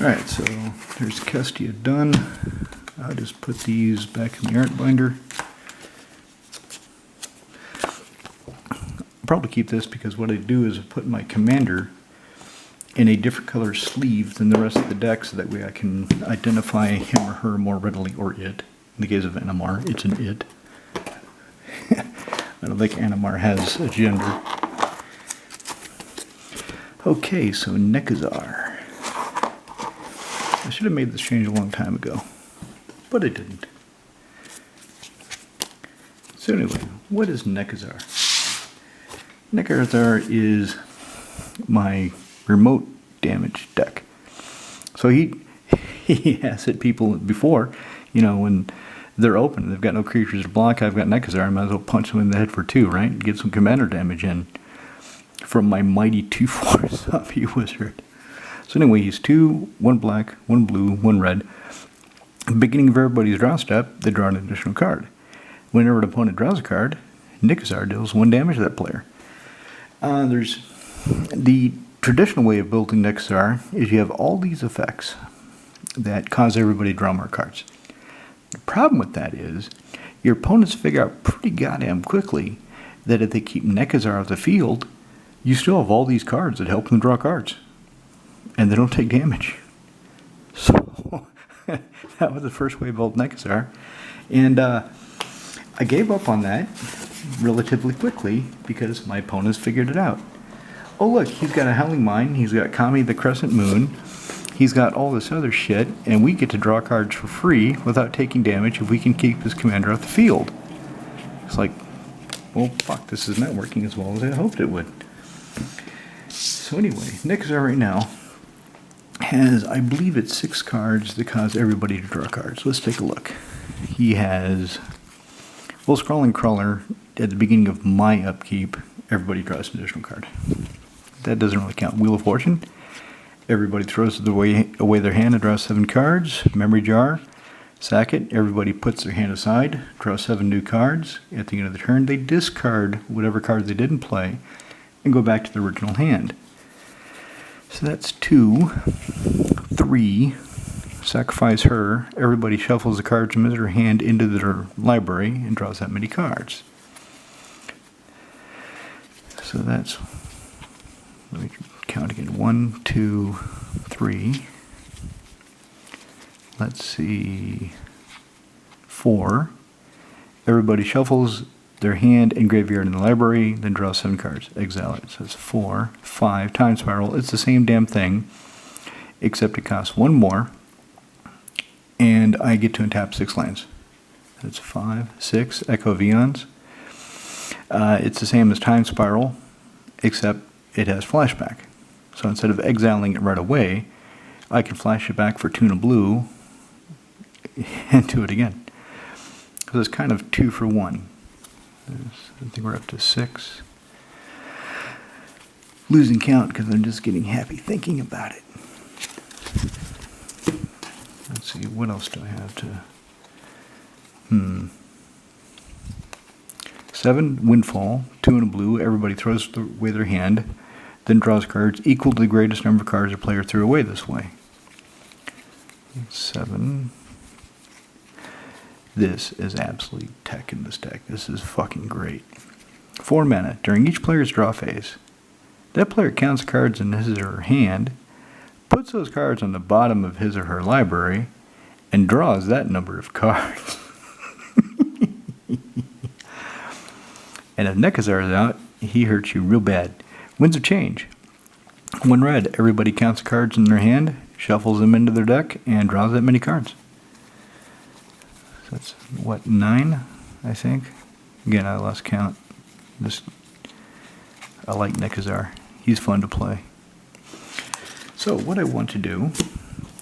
Alright, so there's Kestia done. I'll just put these back in the art binder. I'll probably keep this because what I do is I put my commander in a different color sleeve than the rest of the deck so that way I can identify him or her more readily, or it. In the case of Animar, it's an it. I don't think Animar has a gender. Okay, so Nekusar. I should have made this change a long time ago, but I didn't. So anyway, what is Nekusar? Nekusar is my remote damage deck. So he has hit people before, you know, when they're open, they've got no creatures to block, I've got Nekusar, I might as well punch them in the head for 2, right? Get some commander damage in from my mighty 2/4 zombie wizard. So anyway, he's 2, 1 black, 1 blue, 1 red. Beginning of everybody's draw step, they draw an additional card. Whenever an opponent draws a card, Nekusar deals 1 damage to that player. There's the traditional way of building Nekusar is you have all these effects that cause everybody to draw more cards. The problem with that is your opponents figure out pretty goddamn quickly that if they keep Nekusar off the field, you still have all these cards that help them draw cards. And they don't take damage. So that was the first way to build Nekusar. And I gave up on that relatively quickly because my opponents figured it out. Oh look, he's got a Howling Mine, he's got Kami the Crescent Moon, he's got all this other shit, and we get to draw cards for free without taking damage if we can keep his commander off the field. It's like, well fuck, this is not working as well as I hoped it would. So anyway, Nekusar right now has, I believe it's 6 cards that cause everybody to draw cards. Let's take a look. He has, well, Scrawling Crawler, at the beginning of my upkeep, everybody draws an additional card. That doesn't really count. Wheel of Fortune, everybody throws away their hand and draws 7 cards. Memory Jar, sack it, everybody puts their hand aside, draws 7 new cards. At the end of the turn, they discard whatever cards they didn't play and go back to the original hand. So that's 2, 3, sacrifice her, everybody shuffles the cards from their hand into their library and draws that many cards. So that's, let me count again, 1, 2, 3, let's see, 4, everybody shuffles their hand and graveyard in the library, then draw 7 cards, exile it. So that's 4, 5, Time Spiral. It's the same damn thing, except it costs 1 more, and I get to untap 6 lands. That's 5, 6, Echo of Eons. It's the same as Time Spiral, except it has flashback. So instead of exiling it right away, I can flash it back for 2 and a blue, and do it again. So it's kind of 2 for 1. I think we're up to 6. Losing count because I'm just getting happy thinking about it. Let's see, what else do I have to... 7, Windfall, 2 and a blue, everybody throws away their hand, then draws cards equal to the greatest number of cards a player threw away this way. 7. This is absolutely tech in this deck. This is fucking great. 4 mana. During each player's draw phase, that player counts cards in his or her hand, puts those cards on the bottom of his or her library, and draws that number of cards. And if Nekusar is out, he hurts you real bad. Winds of Change. 1 red. Everybody counts cards in their hand, shuffles them into their deck, and draws that many cards. So that's, what, 9, I think? Again, I lost count. I like Nekusar. He's fun to play. So what I want to do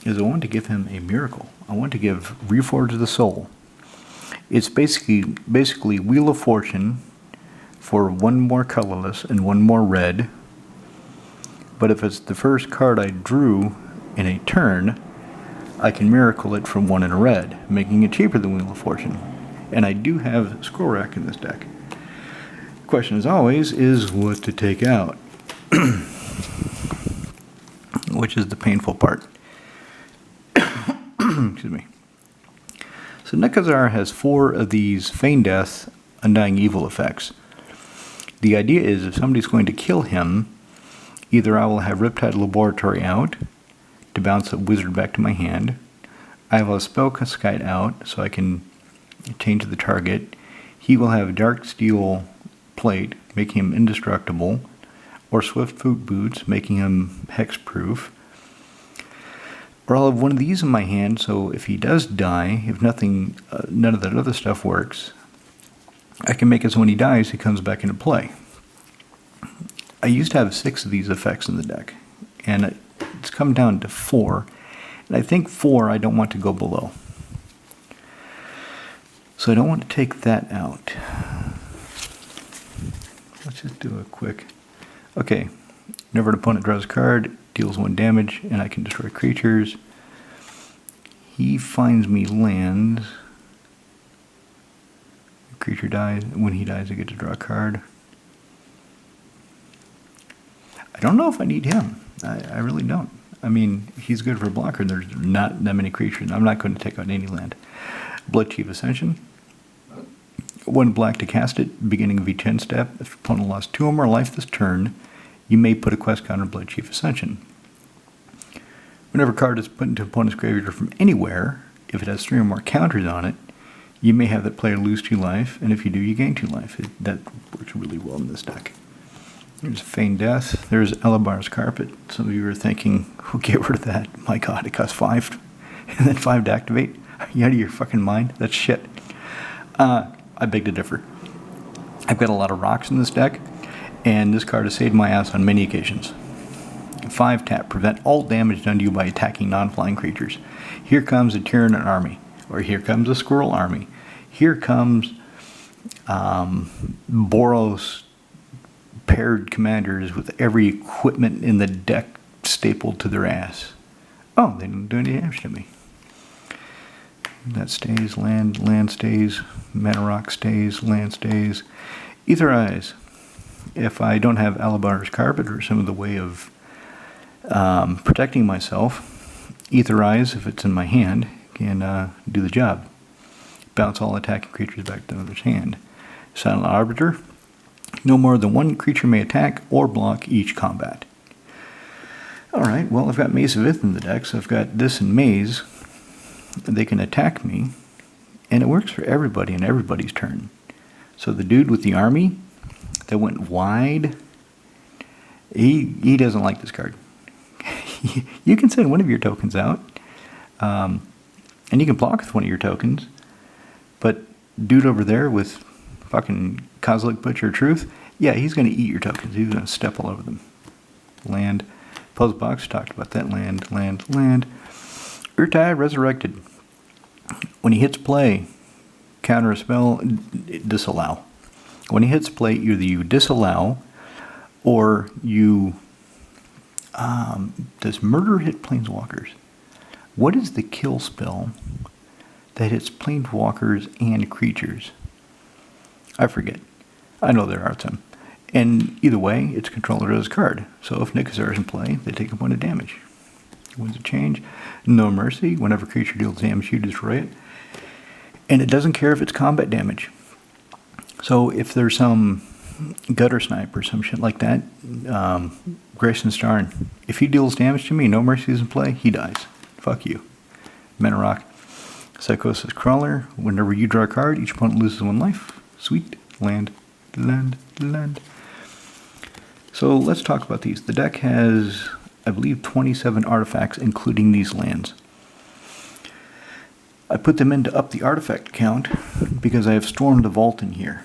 is I want to give him a miracle. I want to give Reforge the Soul. It's basically Wheel of Fortune for 1 more colorless and 1 more red. But if it's the first card I drew in a turn, I can miracle it from 1 in a red, making it cheaper than Wheel of Fortune. And I do have Scroll Rack in this deck. The question, as always, is what to take out. Which is the painful part. Excuse me. So Nekusar has 4 of these Feign Death, Undying Evil effects. The idea is if somebody's going to kill him, either I will have Riptide Laboratory out to bounce a wizard back to my hand, I will have Spell Cascade out so I can change the target, he will have Dark Steel Plate, making him indestructible, or Swift Foot Boots, making him hexproof. Or I'll have one of these in my hand, so if he does die, if nothing, none of that other stuff works, I can make it so when he dies, he comes back into play. I used to have 6 of these effects in the deck, and it's come down to 4, and I think 4 I don't want to go below. So I don't want to take that out. Let's just do a quick... Okay, whenever an opponent draws a card, deals 1 damage, and I can destroy creatures. He finds me lands. The creature dies. When he dies, I get to draw a card. I don't know if I need him. I really don't. I mean, he's good for a blocker. There's not that many creatures. I'm not going to take out any land. Blood Chief Ascension. 1 black to cast it, beginning of each end step. If your opponent lost 2 or more life this turn, you may put a quest counter on Blood Chief Ascension. Whenever a card is put into opponent's graveyard from anywhere, if it has 3 or more counters on it, you may have that player lose 2 life, and if you do, you gain 2 life. That works really well in this deck. There's Feign Death. There's Alabar's Carpet. Some of you are thinking, "Who get rid of that? My God, it costs 5, and then 5 to activate. Are you out of your fucking mind? That's shit." I beg to differ. I've got a lot of rocks in this deck, and this card has saved my ass on many occasions. 5 tap, prevent all damage done to you by attacking non-flying creatures. Here comes a Tyranid army, or here comes a Squirrel army. Here comes Boros paired commanders with every equipment in the deck stapled to their ass. Oh, they didn't do any damage to me. That stays, land stays, mana rock stays, land stays. Aetherize. If I don't have Alabar's Carpet or some of the way of protecting myself, Aetherize, if it's in my hand, can do the job. Bounce all attacking creatures back to another's hand. Silent Arbiter. No more than 1 creature may attack or block each combat. Alright, well, I've got Maze of Ith in the deck, so I've got this and Maze. They can attack me, and it works for everybody in everybody's turn. So the dude with the army that went wide, he doesn't like this card. You can send one of your tokens out, and you can block with one of your tokens, but dude over there with fucking Kozilek Butcher Truth, yeah, he's going to eat your tokens. He's going to step all over them. Land. Puzzle Box talked about that. Land. Urtai Resurrected. When he hits play, counter a spell, disallow. When he hits play, either you disallow or you... does murder hit planeswalkers? What is the kill spell that hits planeswalkers and creatures? I forget. I know there are some. And either way, its controller does card. So if Nekusar is in play, they take a point of damage. Wins a change. No Mercy. Whenever a creature deals damage, you destroy it. And it doesn't care if it's combat damage. So if there's some gutter snipe or some shit like that, Grayson Starn, if he deals damage to me, No Mercy is in play, he dies. Fuck you. Mana Rock. Psychosis Crawler. Whenever you draw a card, each opponent loses 1 life. Sweet. Land. So let's talk about these. The deck has, I believe, 27 artifacts, including these lands. I put them in to up the artifact count because I have Storm the Vault in here.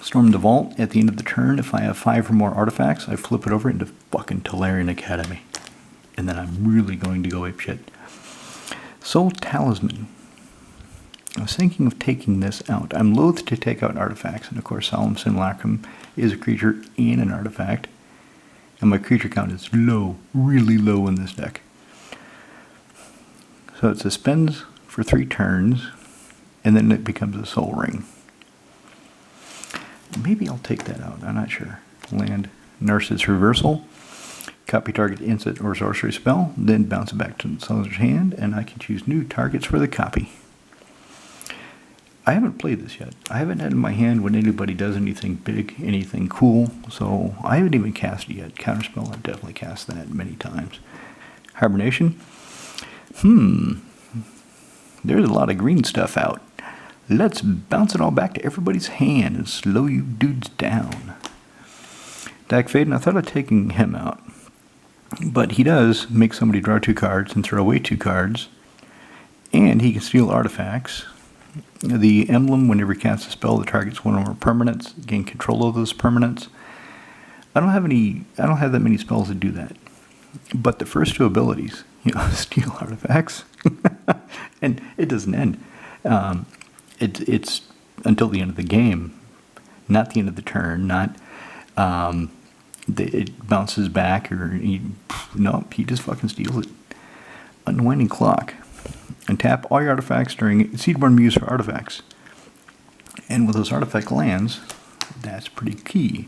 Storm the Vault, at the end of the turn, if I have 5 or more artifacts, I flip it over into fucking Tolarian Academy. And then I'm really going to go apeshit. Soul Talisman. I was thinking of taking this out. I'm loath to take out artifacts, and of course Solemn Simulacrum is a creature and an artifact. And my creature count is low, really low in this deck. So it suspends for 3 turns, and then it becomes a Soul Ring. Maybe I'll take that out, I'm not sure. Land. Nurse's Reversal. Copy target instant or sorcery spell, then bounce it back to the owner's hand, and I can choose new targets for the copy. I haven't played this yet. I haven't had in my hand when anybody does anything big, anything cool, so I haven't even cast it yet. Counterspell, I've definitely cast that many times. Hibernation. There's a lot of green stuff out. Let's bounce it all back to everybody's hand and slow you dudes down. Dak Faden, I thought of taking him out, but he does make somebody draw 2 cards and throw away 2 cards, and he can steal artifacts. The emblem, whenever he casts a spell that targets one or more permanents, gain control of those permanents. I don't have that many spells that do that. But the first 2 abilities, steal artifacts, and it doesn't end. It's until the end of the game, not the end of the turn, not it bounces back nope, he just fucking steals it. Unwinding Clock. And tap all your artifacts during Seedborn Muse for artifacts. And with those artifact lands, that's pretty key.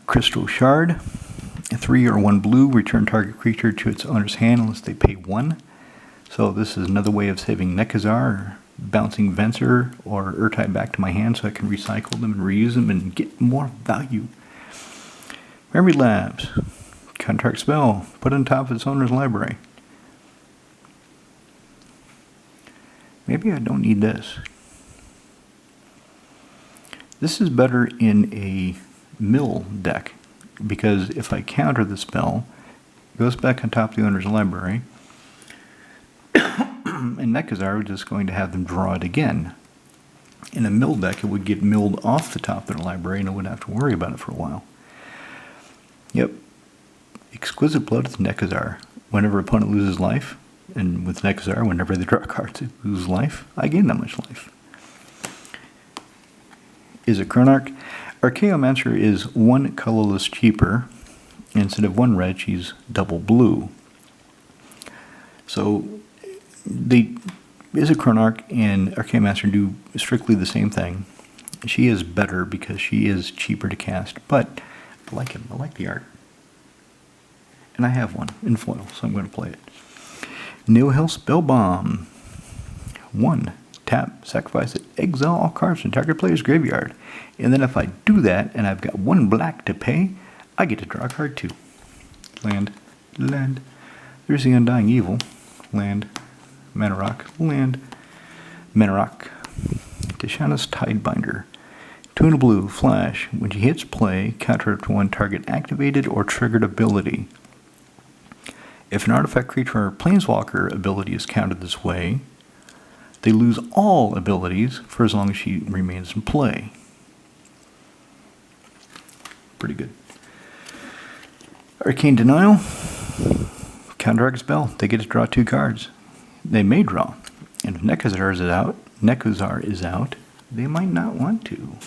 Crystal Shard. 3 or 1 blue, return target creature to its owner's hand unless they pay 1. So this is another way of saving Nekusar, or bouncing Venser or Urtai back to my hand so I can recycle them and reuse them and get more value. Memory Labs. Contract spell. Put on top of its owner's library. Maybe I don't need this. This is better in a mill deck, because if I counter the spell, it goes back on top of the owner's library, and Nekusar is just going to have them draw it again. In a mill deck, it would get milled off the top of the library, and I wouldn't have to worry about it for a while. Yep. Exquisite Blood with Nekusar. Whenever opponent loses life, and with Nekusar, whenever they draw cards to lose life, I gain that much life. Is it Chronarch? Archaeomancer is 1 colorless cheaper. Instead of 1 red, she's double blue. So, Izzet Chronarch and Archaeomancer do strictly the same thing. She is better because she is cheaper to cast, but I like him. I like the art. And I have one in foil, so I'm going to play it. Nihil Spellbomb. 1. Tap, sacrifice it, exile all cards from target player's graveyard. And then if I do that, and I've got 1 black to pay, I get to draw a card too. Land. There's the Undying Evil. Land. Mana Rock. Land. Mana Rock. Tishana's Tidebinder. 2 and a blue, flash. When she hits play, counter up to 1 target activated or triggered ability. If an artifact, creature, or planeswalker ability is countered this way, they lose all abilities for as long as she remains in play. Pretty good. Arcane Denial. Counter spell. They get to draw 2 cards. They may draw. And if Nekusar is out, they might not want to.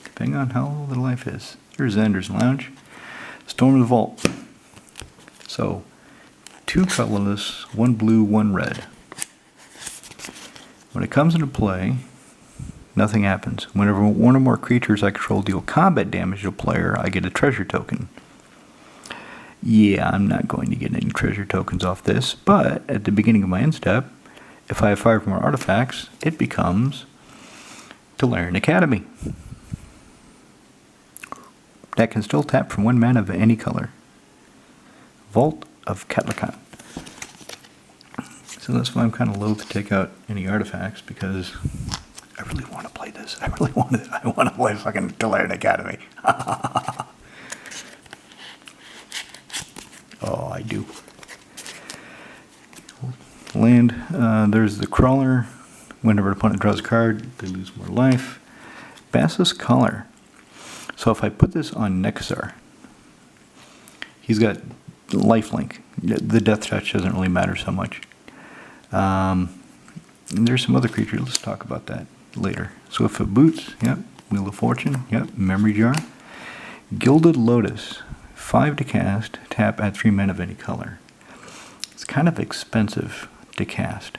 Depending on how old the life is. Here's Xander's Lounge. Storm the Vault. So, 2 colorless, 1 blue, 1 red. When it comes into play, nothing happens. Whenever 1 or more creatures I control deal combat damage to a player, I get a treasure token. Yeah, I'm not going to get any treasure tokens off this, but at the beginning of my end step, if I have 5 or more artifacts, it becomes Tolarian Academy. That can still tap for 1 mana of any color. Vault of Ketlakat. So that's why I'm kind of loath to take out any artifacts, because I really want to play this. I want to play fucking Tolarian Academy. Oh, I do. Land. There's the Crawler. Whenever an opponent draws a card, they lose more life. Basilisk Collar. So if I put this on Nekusar, he's got lifelink. The death touch doesn't really matter so much. And there's some other creatures. Let's talk about that later. Swiftfoot Boots. Yep. Wheel of Fortune. Yep. Memory Jar. Gilded Lotus. 5 to cast. Tap, add 3 mana of any color. It's kind of expensive to cast,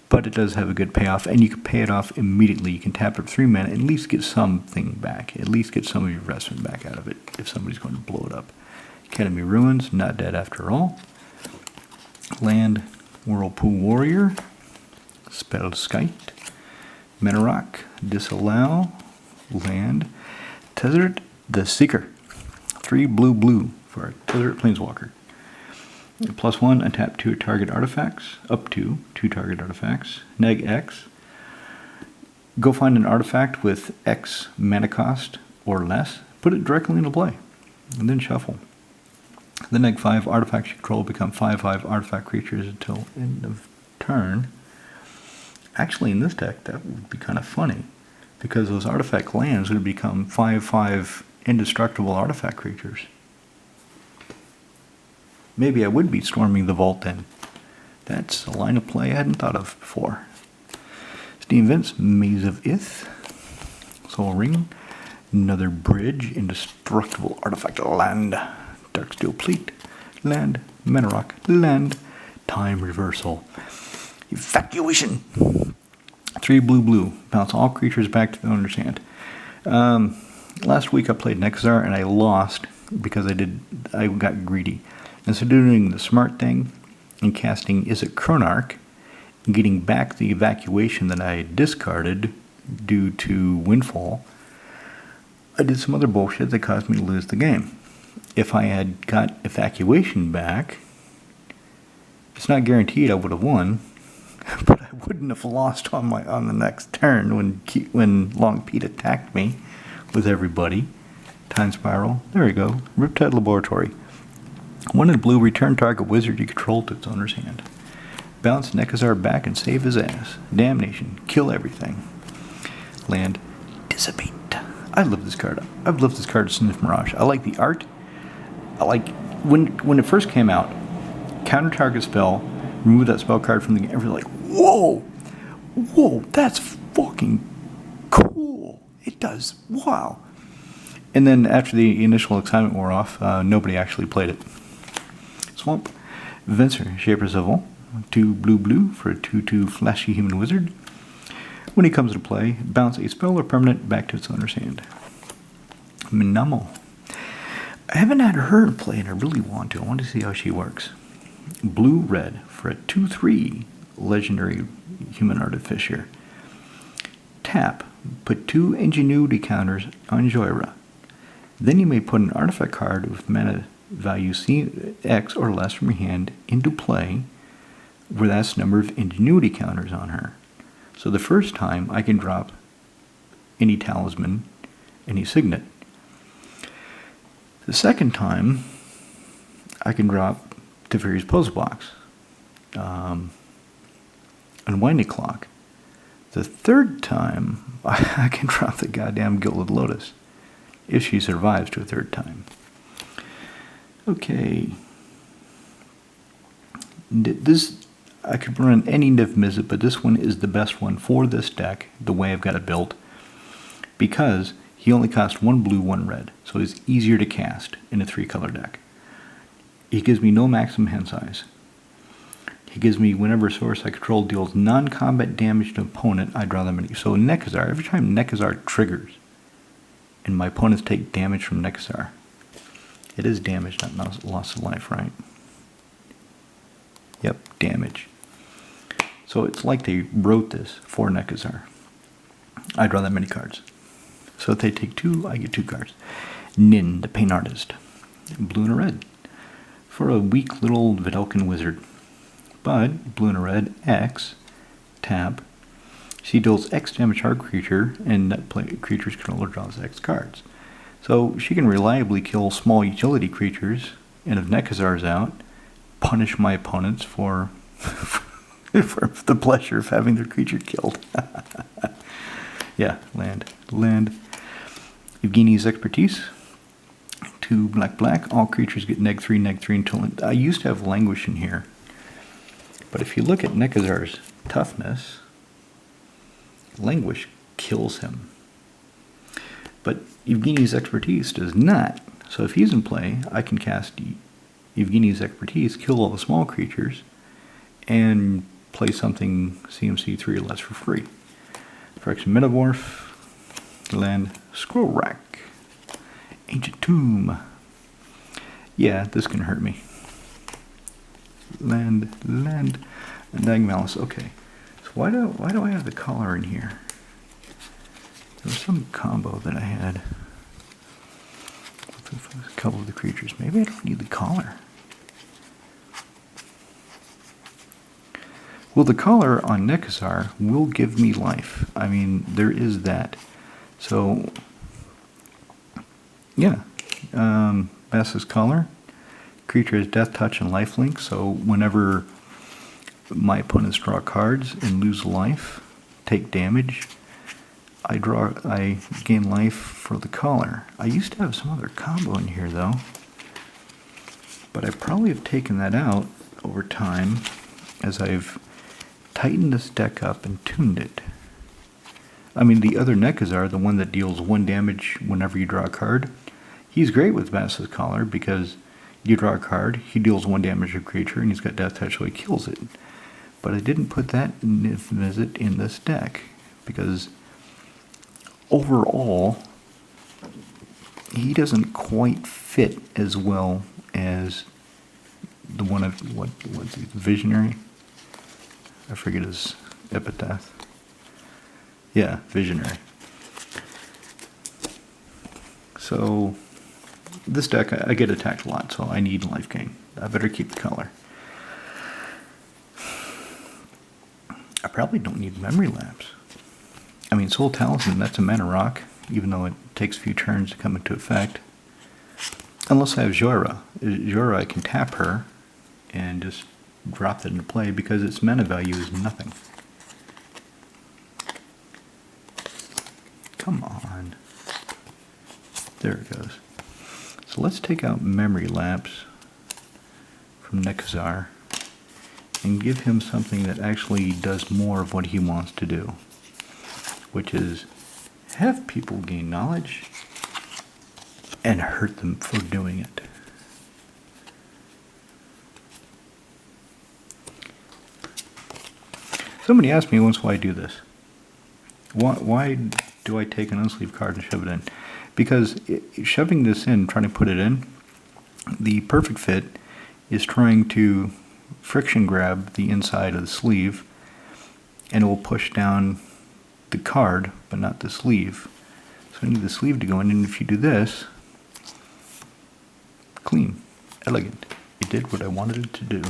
but it does have a good payoff, and you can pay it off immediately. You can tap it for 3 mana, at least get something back. At least get some of your investment back out of it if somebody's going to blow it up. Academy Ruins, not dead after all. Land, Whirlpool Warrior, Spellskite, Menarok, Disallow, land, Tezzeret the Seeker. 3 blue for a Tezzeret Planeswalker. +1, untap 2 target artifacts, up to 2 target artifacts. Neg X. Go find an artifact with X mana cost or less, put it directly into play, and then shuffle. The neg 5 artifacts you control become 5/5 artifact creatures until end of turn. Actually, in this deck, that would be kind of funny, because those artifact lands would become 5/5 indestructible artifact creatures. Maybe I would be storming the vault then. That's a line of play I hadn't thought of before. Steam Vents, Maze of Ith, Soul Ring, another bridge, indestructible artifact land, Darksteel Plate, land, Menarok, land, Time Reversal, Evacuation. 3 blue, bounce all creatures back to the owner's hand. Last week I played Nekusar and I lost because I got greedy. Instead of doing the smart thing and casting Is It Chronarch, and getting back the evacuation that I had discarded due to Windfall, I did some other bullshit that caused me to lose the game. If I had got evacuation back, it's not guaranteed I would have won, but I wouldn't have lost on the next turn when Long Pete attacked me with everybody. Time Spiral. There we go. Riptide Laboratory. 1 in blue, return target wizard you control to its owner's hand. Bounce Nekusar back and save his ass. Damnation. Kill everything. Land. Dissipate. I love this card. I've loved this card since Mirage. I like the art. I like when it first came out, counter target spell, remove that spell card from the game. Everyone's like, whoa, that's fucking cool. It does. Wow. And then after the initial excitement wore off, nobody actually played it. Swamp, Venser, Shaper's Evil, 2 blue for a 2/2 flashy human wizard. When he comes to play, bounce a spell or permanent back to its owner's hand. Minamo. I haven't had her play and I really want to. I want to see how she works. Blue-red for a 2/3 legendary human artificer. Tap. Put 2 ingenuity counters on Joyra. Then you may put an artifact card with mana value X or less from your hand into play where that's the number of ingenuity counters on her. So the first time I can drop any talisman, any signet. The second time I can drop Teferi's Puzzle Box, Unwinding Clock. The third time I can drop the goddamn Gilded Lotus, if she survives to a third time. Okay. This, I could run any Niv Mizzet, but this one is the best one for this deck, the way I've got it built, because he only costs 1 blue, 1 red, so it's easier to cast in a 3-color deck. He gives me no maximum hand size. He gives me whenever a source I control deals non-combat damage to an opponent, I draw them in. So Nekusar, every time Nekusar triggers, and my opponents take damage from Nekusar, it is damage, not loss of life, right? Yep, damage. So it's like they wrote this for Nekusar. I draw that many cards. So if they take 2, I get 2 cards. Nin, the Paint Artist. Blue and a red. For a weak little Vidalcan wizard. But, blue and a red, X, tap. She deals X damage to our creature, and that creature's controller draws X cards. So she can reliably kill small utility creatures, and if Nekusar's out, punish my opponents for, for the pleasure of having their creature killed. Yeah, land. Evgeny's Expertise. 2 black. All creatures get -3 until... I used to have Languish in here. But if you look at Nekusar's toughness, Languish kills him. But Evgeny's Expertise does not. So if he's in play, I can cast Evgeny's Expertise, kill all the small creatures, and play something CMC 3 or less for free. Phyrexian Metamorph, land, Scroll Rack, Ancient Tomb, Yeah, this can hurt me. Land, and Nagmalis. Okay. So why do I have the collar in here? There was some combo that I had with a couple of the creatures. Maybe I don't need the collar. Well, the collar on Nekusar will give me life. I mean, there is that. So, yeah. Bass's collar. Creature has death touch and lifelink, so whenever my opponents draw cards and lose life, take damage, I gain life for the collar. I used to have some other combo in here though, but I probably have taken that out over time as I've tightened this deck up and tuned it. I mean, the other Nekusar, the one that deals 1 damage whenever you draw a card, he's great with Bass's collar because you draw a card, he deals 1 damage to a creature, and he's got death touch, so he kills it. But I didn't put that visit in this deck because overall, he doesn't quite fit as well as the one of what's he, Visionary? I forget his epitaph. Yeah, Visionary. So this deck, I get attacked a lot, so I need life gain. I better keep the color. I probably don't need memory lapse. I mean, Soul Talisman, that's a mana rock, even though it takes a few turns to come into effect. Unless I have Jora. Jora, I can tap her and just drop that into play because its mana value is nothing. Come on. There it goes. So let's take out Memory Lapse from Nekusar and give him something that actually does more of what he wants to do, which is have people gain knowledge and hurt them for doing it. Somebody asked me once why I do this. Why do I take an unsleeved card and shove it in? Because shoving this in, trying to put it in, the perfect fit is trying to friction grab the inside of the sleeve, and it will push down the card, but not the sleeve. So I need the sleeve to go in, and if you do this, clean, elegant. It did what I wanted it to do.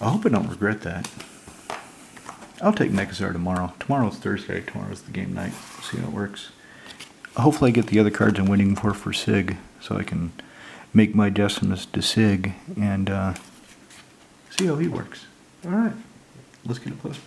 I hope I don't regret that. I'll take Nekusar tomorrow. Tomorrow's Thursday. Tomorrow's the game night. See how it works. Hopefully I get the other cards I'm waiting for Sig, so I can make my adjustments to Sig and see how he works. Alright, let's get it posted.